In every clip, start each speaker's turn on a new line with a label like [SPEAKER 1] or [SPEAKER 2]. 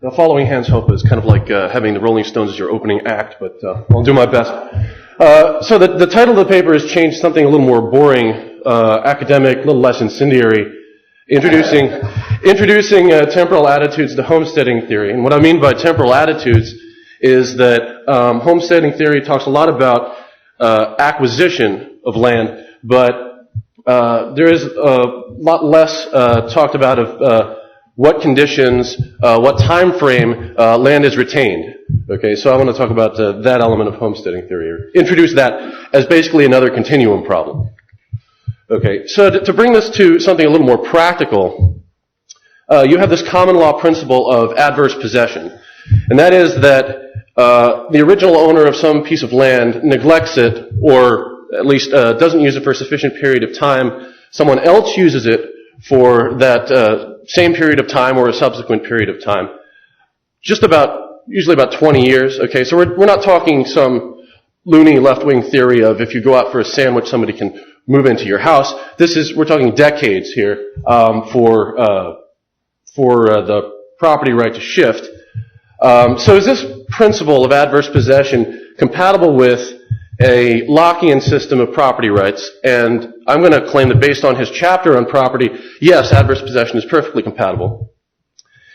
[SPEAKER 1] Now, following Hans Hoppe is kind of like having the Rolling Stones as your opening act, but I'll do my best. So the title of the paper has changed something a little more boring, academic, a little less incendiary, introducing temporal attitudes to homesteading theory. And what I mean by temporal attitudes is that homesteading theory talks a lot about acquisition of land, but there is a lot less talked about of what conditions, what time frame land is retained. Okay, so I want to talk about that element of homesteading theory, or introduce that as basically another continuum problem. Okay, so to bring this to something a little more practical, you have this common law principle of adverse possession, and that is that the original owner of some piece of land neglects it, or at least doesn't use it for a sufficient period of time. Someone else uses it for that same period of time or a subsequent period of time. Usually about 20 years. Okay, so we're not talking some loony left-wing theory of if you go out for a sandwich, somebody can move into your house. We're talking decades here for the property right to shift. So is this principle of adverse possession compatible with a Lockean system of property rights? And I'm going to claim that based on his chapter on property, yes, adverse possession is perfectly compatible.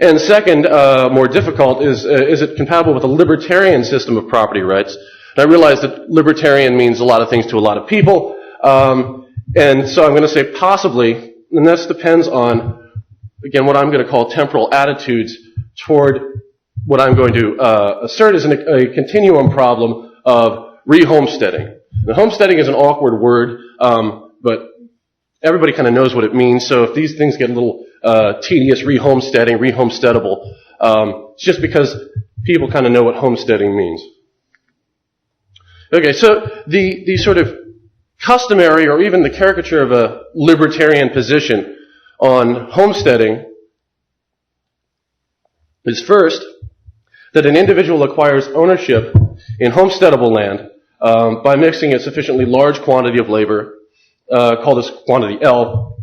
[SPEAKER 1] And second, more difficult, is it compatible with a libertarian system of property rights? And I realize that libertarian means a lot of things to a lot of people, and so I'm going to say possibly, and this depends on, again, what I'm going to call temporal attitudes toward what I'm going to assert is a continuum problem of re-homesteading. Now, homesteading is an awkward word, but everybody kind of knows what it means, so if these things get a little tedious, re-homesteading, re-homesteadable, it's just because people kind of know what homesteading means. Okay, so the sort of customary or even the caricature of a libertarian position on homesteading is first that an individual acquires ownership in homesteadable land by mixing a sufficiently large quantity of labor, call this quantity L,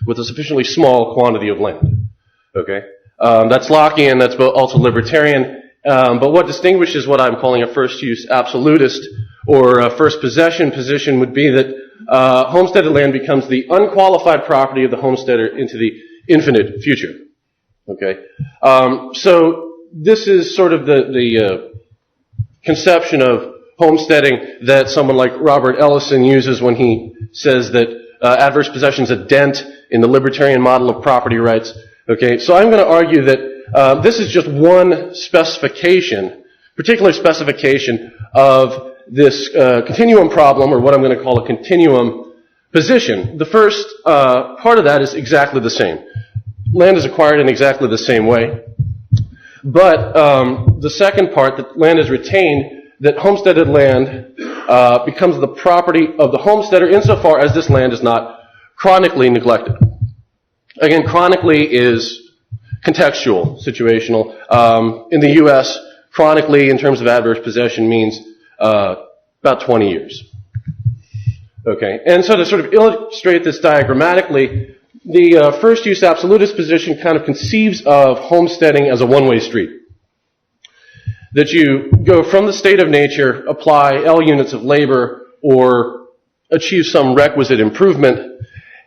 [SPEAKER 1] with a sufficiently small quantity of land. Okay, that's Lockean, that's also libertarian, but what distinguishes what I'm calling a first-use absolutist or a first possession position would be that homesteaded land becomes the unqualified property of the homesteader into the infinite future. Okay, so this is sort of the conception of homesteading that someone like Robert Ellison uses when he says that adverse possession is a dent in the libertarian model of property rights. Okay, so I'm going to argue that this is just one specification, particular specification of this continuum problem, or what I'm going to call a continuum position. The first part of that is exactly the same. Land is acquired in exactly the same way. But the second part, that land is retained, that homesteaded land becomes the property of the homesteader insofar as this land is not chronically neglected. Again, chronically is contextual, situational. In the U.S., chronically in terms of adverse possession means about 20 years. Okay, and so to sort of illustrate this diagrammatically, the first-use absolutist position kind of conceives of homesteading as a one-way street. That you go from the state of nature, apply L units of labor, or achieve some requisite improvement,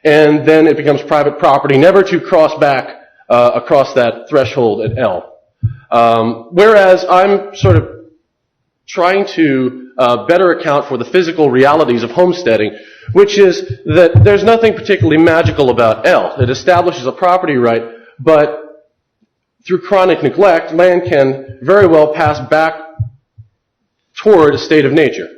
[SPEAKER 1] and then it becomes private property, never to cross back across that threshold at L. Whereas I'm sort of trying to better account for the physical realities of homesteading, which is that there's nothing particularly magical about L. It establishes a property right, but through chronic neglect, land can very well pass back toward a state of nature.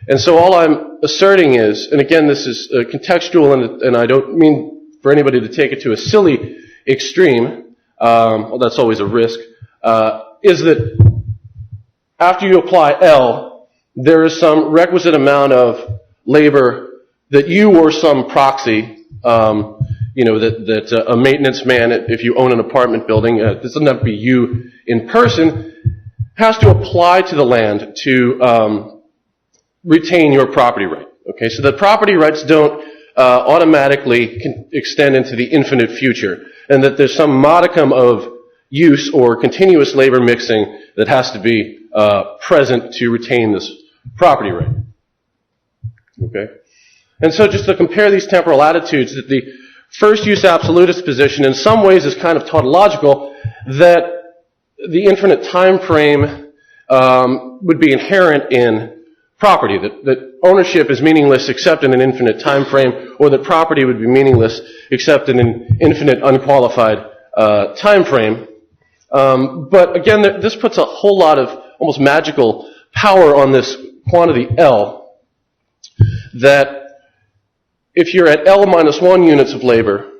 [SPEAKER 1] And so all I'm asserting is, and again this is contextual, and I don't mean for anybody to take it to a silly extreme, well that's always a risk, is that after you apply L, there is some requisite amount of labor that you or some proxy, that a maintenance man, if you own an apartment building, this doesn't have to be you in person, has to apply to the land to retain your property right. Okay, so the property rights don't automatically extend into the infinite future, and that there's some modicum of use or continuous labor mixing that has to be present to retain this property right. Okay? And so just to compare these temporal attitudes, that the first use absolutist position in some ways is kind of tautological, that the infinite time frame would be inherent in property, that ownership is meaningless except in an infinite time frame, or that property would be meaningless except in an infinite unqualified time frame. But again, this puts a whole lot of almost magical power on this quantity L, that if you're at L minus 1 units of labor,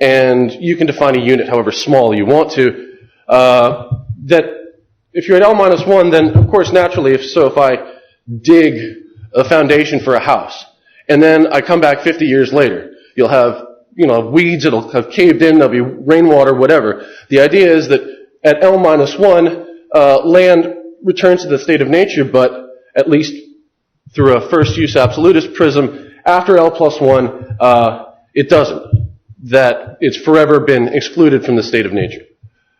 [SPEAKER 1] and you can define a unit however small you want to, that if you're at L minus 1, then of course naturally, if I dig a foundation for a house, and then I come back 50 years later, you'll have, weeds that'll have caved in, there'll be rainwater, whatever. The idea is that at L minus 1, land returns to the state of nature, but at least through a first use absolutist prism, after L plus 1, it doesn't. That it's forever been excluded from the state of nature.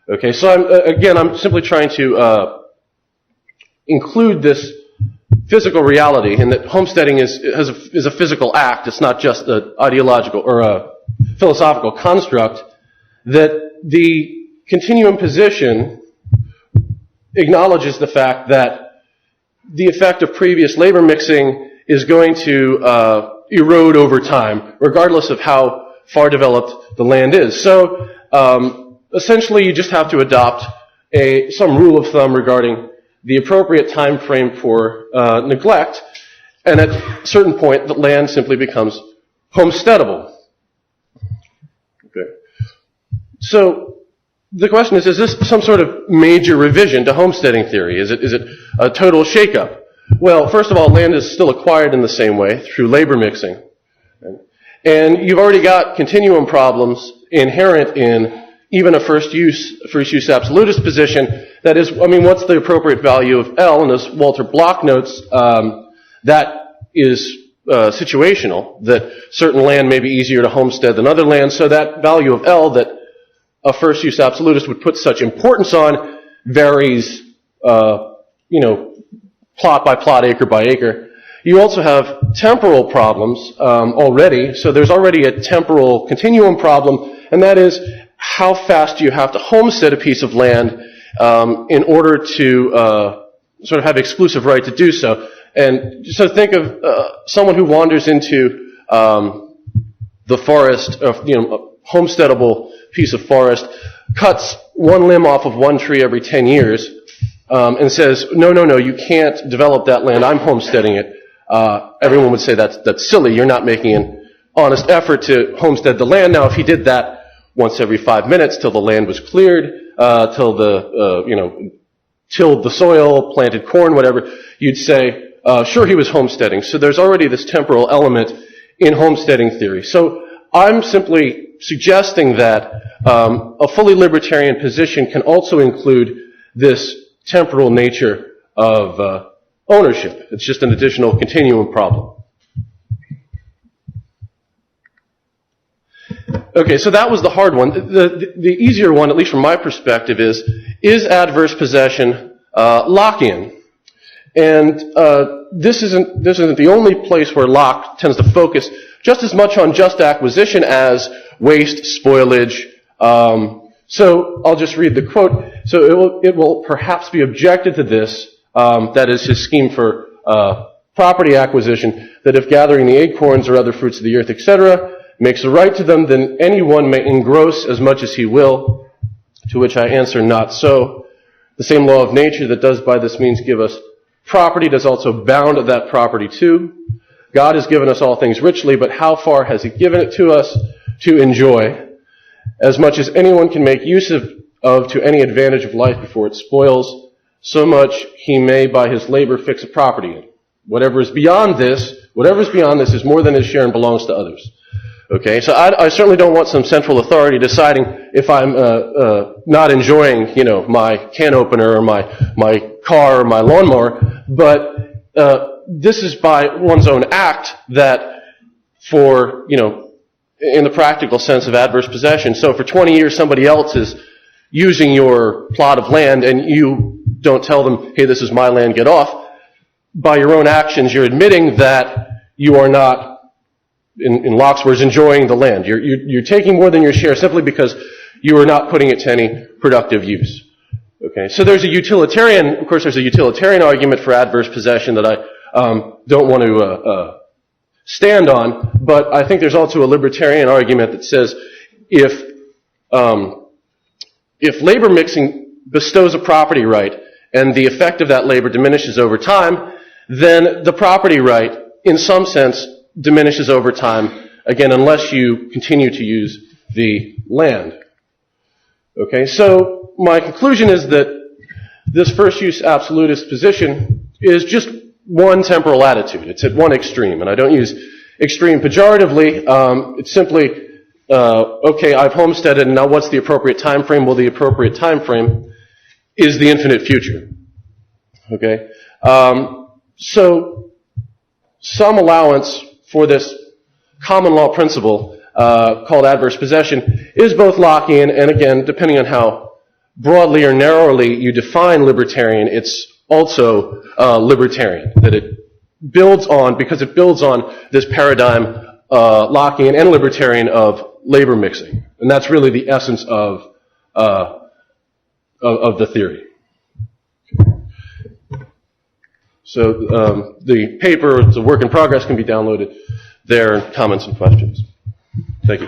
[SPEAKER 1] Okay, so I'm simply trying to include this physical reality, and that homesteading is a physical act. It's not just an ideological or a philosophical construct. That the continuum position acknowledges the fact that the effect of previous labor mixing is going to erode over time, regardless of how far developed the land is. So essentially, you just have to adopt some rule of thumb regarding the appropriate time frame for neglect, and at a certain point, the land simply becomes homesteadable. Okay. So the question is this some sort of major revision to homesteading theory? Is it a total shakeup? Well, first of all, land is still acquired in the same way, through labor mixing. And you've already got continuum problems inherent in even a first use absolutist position. That is, what's the appropriate value of L? And as Walter Block notes, that is situational, that certain land may be easier to homestead than other land, so that value of L that a first use absolutist would put such importance on varies, plot by plot, acre by acre. You also have temporal problems already, so there's already a temporal continuum problem, and that is how fast do you have to homestead a piece of land in order to sort of have exclusive right to do so. And so think of someone who wanders into the forest, a homesteadable piece of forest, cuts one limb off of one tree every 10 years, and says, no, you can't develop that land, I'm homesteading it. Everyone would say that's silly, you're not making an honest effort to homestead the land. Now, if he did that once every 5 minutes till the land was cleared, till tilled the soil, planted corn, whatever, you'd say, sure, he was homesteading. So there's already this temporal element in homesteading theory. So I'm simply suggesting that a fully libertarian position can also include this temporal nature of ownership. It's just an additional continuum problem. Okay, so that was the hard one. The easier one, at least from my perspective, is adverse possession Lockean? And this isn't the only place where Locke tends to focus just as much on just acquisition as waste, spoilage. So I'll just read the quote. So it will perhaps be objected to this, that is his scheme for property acquisition, that if gathering the acorns or other fruits of the earth, etc., makes a right to them, then anyone may engross as much as he will, to which I answer, not so. The same law of nature that does by this means give us property does also bound that property too. God has given us all things richly, but how far has he given it to us to enjoy? As much as anyone can make use of to any advantage of life before it spoils, so much he may by his labor fix a property in. Whatever is beyond this is more than his share and belongs to others. Okay, so I certainly don't want some central authority deciding if I'm not enjoying, my can opener or my car or my lawnmower, but this is by one's own act that for, in the practical sense of adverse possession. So for 20 years somebody else has using your plot of land and you don't tell them, hey, this is my land, get off, by your own actions, you're admitting that you are not, in Locke's words, enjoying the land. You're taking more than your share simply because you are not putting it to any productive use. Okay, so there's a utilitarian, of course, there's a utilitarian argument for adverse possession that I don't want to stand on, but I think there's also a libertarian argument that says if labor mixing bestows a property right and the effect of that labor diminishes over time, then the property right, in some sense, diminishes over time, again, unless you continue to use the land. Okay, so my conclusion is that this first use absolutist position is just one temporal attitude. It's at one extreme, and I don't use extreme pejoratively. It's simply, okay, I've homesteaded, and now what's the appropriate time frame? Well, the appropriate time frame is the infinite future. Okay? So some allowance for this common law principle called adverse possession is both Lockean, and again, depending on how broadly or narrowly you define libertarian, it's also libertarian, that it builds on, because it builds on this paradigm, Lockean and libertarian, of labor mixing. And that's really the essence of the theory. So the paper, it's a work in progress, can be downloaded there, comments and questions. Thank you.